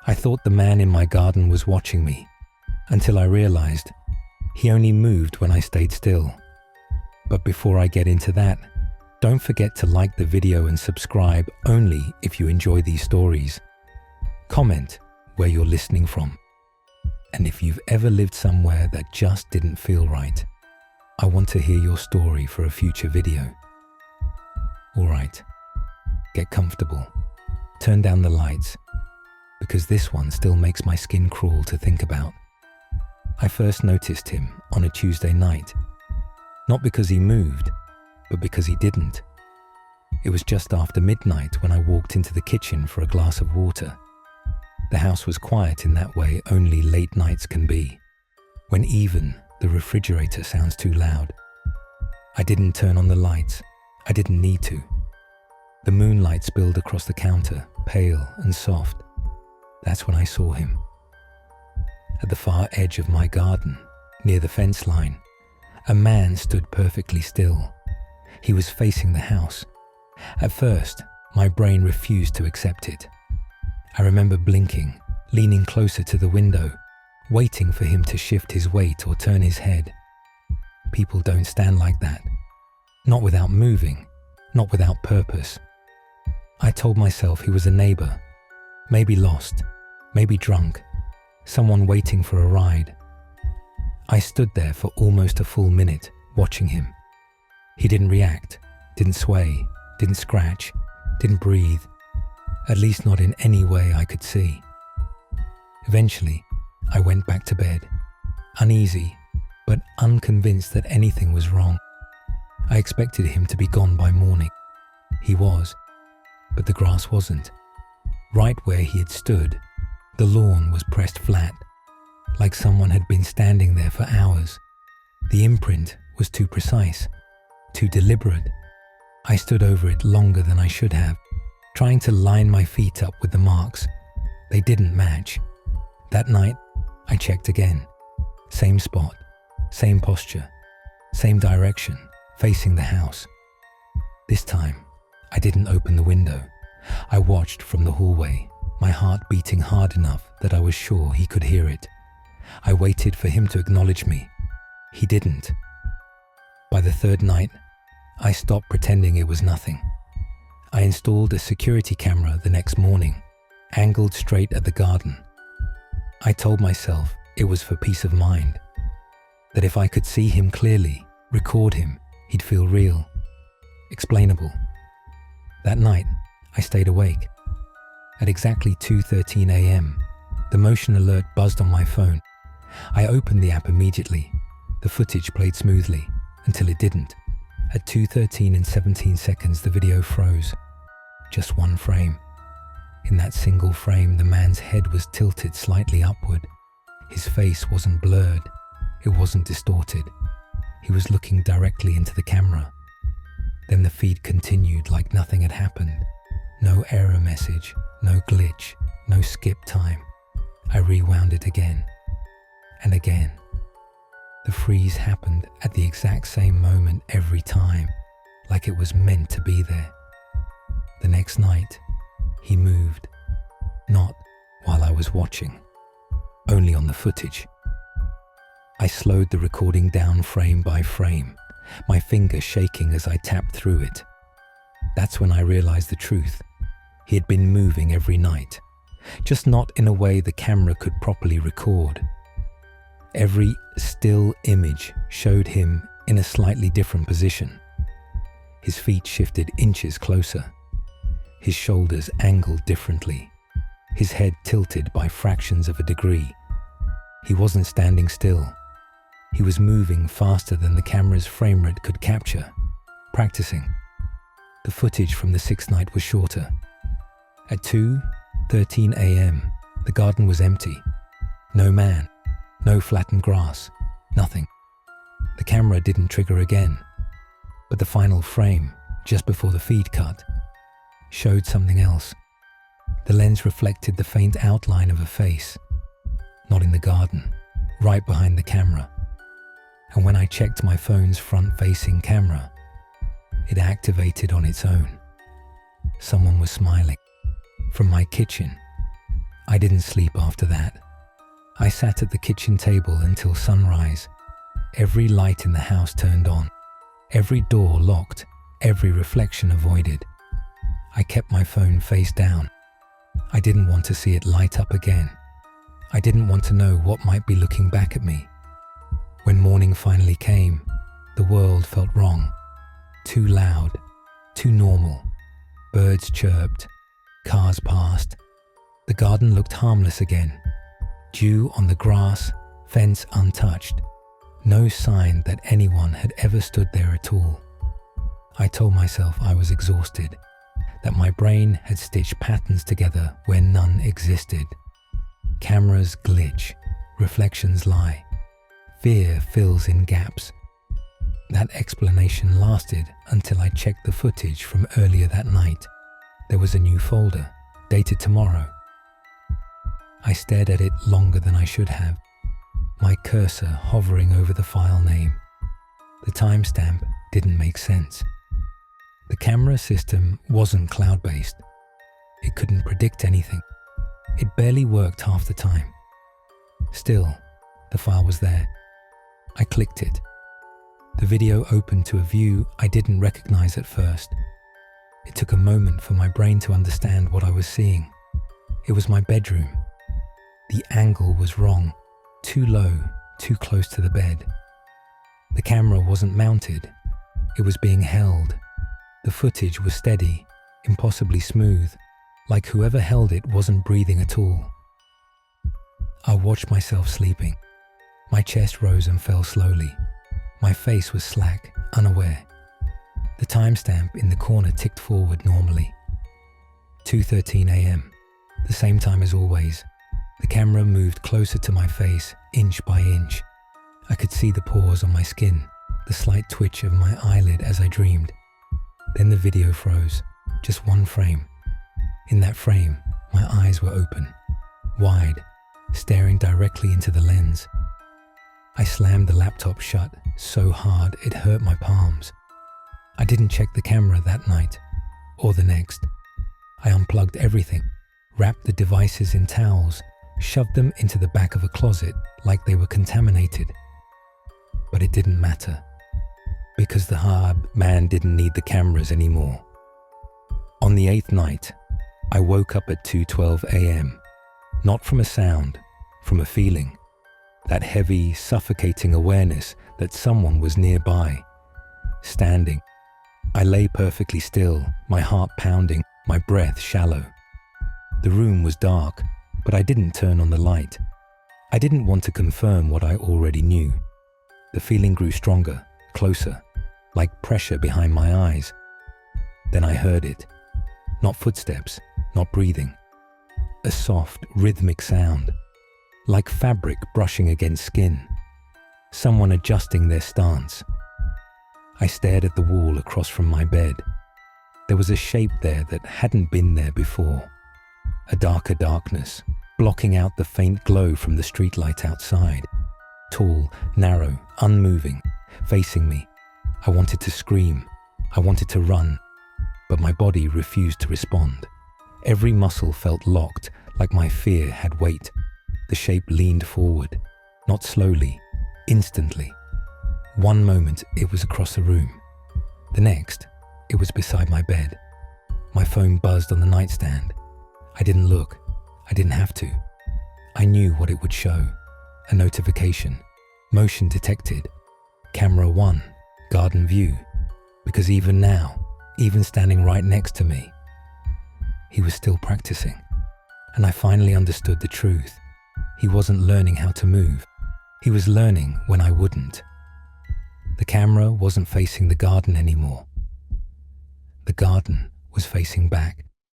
I thought the man in my garden was watching me, until I realized he only moved when I stayed still. But before I get into that, don't forget to like the video and subscribe only if you enjoy these stories. Comment where you're listening from. And if you've ever lived somewhere that just didn't feel right, I want to hear your story for a future video. Alright, get comfortable, turn down the lights, because this one still makes my skin crawl to think about. I first noticed him on a Tuesday night, not because he moved, but because he didn't. It was just after midnight when I walked into the kitchen for a glass of water. The house was quiet in that way only late nights can be, when even the refrigerator sounds too loud. I didn't turn on the lights. I didn't need to. The moonlight spilled across the counter, pale and soft. That's when I saw him. At the far edge of my garden, near the fence line, a man stood perfectly still. He was facing the house. At first, my brain refused to accept it. I remember blinking, leaning closer to the window, waiting for him to shift his weight or turn his head. People don't stand like that. Not without moving, not without purpose. I told myself he was a neighbor, maybe lost, maybe drunk, someone waiting for a ride. I stood there for almost a full minute, watching him. He didn't react, didn't sway, didn't scratch, didn't breathe, at least not in any way I could see. Eventually, I went back to bed, uneasy, but unconvinced that anything was wrong. I expected him to be gone by morning. He was, but the grass wasn't. Right where he had stood, the lawn was pressed flat, like someone had been standing there for hours. The imprint was too precise, too deliberate. I stood over it longer than I should have, trying to line my feet up with the marks. They didn't match. That night, I checked again. Same spot, same posture, same direction, facing the house. This time, I didn't open the window. I watched from the hallway, my heart beating hard enough that I was sure he could hear it. I waited for him to acknowledge me. He didn't. By the third night, I stopped pretending it was nothing. I installed a security camera the next morning, angled straight at the garden. I told myself it was for peace of mind, that if I could see him clearly, record him, he'd feel real, explainable. That night, I stayed awake. At exactly 2:13 a.m., the motion alert buzzed on my phone. I opened the app immediately. The footage played smoothly, until it didn't. At 2:13 and 17 seconds, the video froze. Just one frame. In that single frame, the man's head was tilted slightly upward. His face wasn't blurred. It wasn't distorted. He was looking directly into the camera. Then the feed continued like nothing had happened. No error message, no glitch, no skip time. I rewound it again and again. The freeze happened at the exact same moment every time, like it was meant to be there. The next night, he moved, not while I was watching, only on the footage. I slowed the recording down frame by frame, my finger shaking as I tapped through it. That's when I realized the truth. He had been moving every night, just not in a way the camera could properly record. Every still image showed him in a slightly different position. His feet shifted inches closer, his shoulders angled differently, his head tilted by fractions of a degree. He wasn't standing still. He was moving faster than the camera's frame rate could capture, practicing. The footage from the sixth night was shorter. At 2:13 a.m., the garden was empty. No man, no flattened grass, nothing. The camera didn't trigger again, but the final frame, just before the feed cut, showed something else. The lens reflected the faint outline of a face, not in the garden, right behind the camera. And when I checked my phone's front-facing camera, it activated on its own. Someone was smiling. From my kitchen, I didn't sleep after that. I sat at the kitchen table until sunrise. Every light in the house turned on, every door locked, every reflection avoided. I kept my phone face down. I didn't want to see it light up again. I didn't want to know what might be looking back at me. When morning finally came, the world felt wrong. Too loud, too normal. Birds chirped, cars passed. The garden looked harmless again. Dew on the grass, fence untouched. No sign that anyone had ever stood there at all. I told myself I was exhausted, that my brain had stitched patterns together where none existed. Cameras glitch, reflections lie. Fear fills in gaps. That explanation lasted until I checked the footage from earlier that night. There was a new folder, dated tomorrow. I stared at it longer than I should have, my cursor hovering over the file name. The timestamp didn't make sense. The camera system wasn't cloud-based. It couldn't predict anything. It barely worked half the time. Still, the file was there. I clicked it. The video opened to a view I didn't recognize at first. It took a moment for my brain to understand what I was seeing. It was my bedroom. The angle was wrong, too low, too close to the bed. The camera wasn't mounted. It was being held. The footage was steady, impossibly smooth, like whoever held it wasn't breathing at all. I watched myself sleeping. My chest rose and fell slowly. My face was slack, unaware. The timestamp in the corner ticked forward normally. 2:13 a.m., the same time as always. The camera moved closer to my face, inch by inch. I could see the pores on my skin, the slight twitch of my eyelid as I dreamed. Then the video froze, just one frame. In that frame, my eyes were open, wide, staring directly into the lens. I slammed the laptop shut so hard it hurt my palms. I didn't check the camera that night, or the next. I unplugged everything, wrapped the devices in towels, shoved them into the back of a closet like they were contaminated. But it didn't matter, because the hard man didn't need the cameras anymore. On the 8th night, I woke up at 2:12 a.m., not from a sound, from a feeling, that heavy, suffocating awareness that someone was nearby, standing. I lay perfectly still, my heart pounding, my breath shallow. The room was dark, but I didn't turn on the light. I didn't want to confirm what I already knew. The feeling grew stronger, closer, like pressure behind my eyes. Then I heard it. Not footsteps, not breathing. A soft, rhythmic sound, like fabric brushing against skin. Someone adjusting their stance. I stared at the wall across from my bed. There was a shape there that hadn't been there before. A darker darkness, blocking out the faint glow from the streetlight outside. Tall, narrow, unmoving, facing me. I wanted to scream. I wanted to run. But my body refused to respond. Every muscle felt locked, like my fear had weight. The shape leaned forward, not slowly, instantly. One moment it was across the room. The next, it was beside my bed. My phone buzzed on the nightstand. I didn't look. I didn't have to. I knew what it would show. A notification. Motion detected. Camera 1. Garden view. Because even now, even standing right next to me, he was still practicing. And I finally understood the truth. He wasn't learning how to move. He was learning when I wouldn't. The camera wasn't facing the garden anymore. The garden was facing back.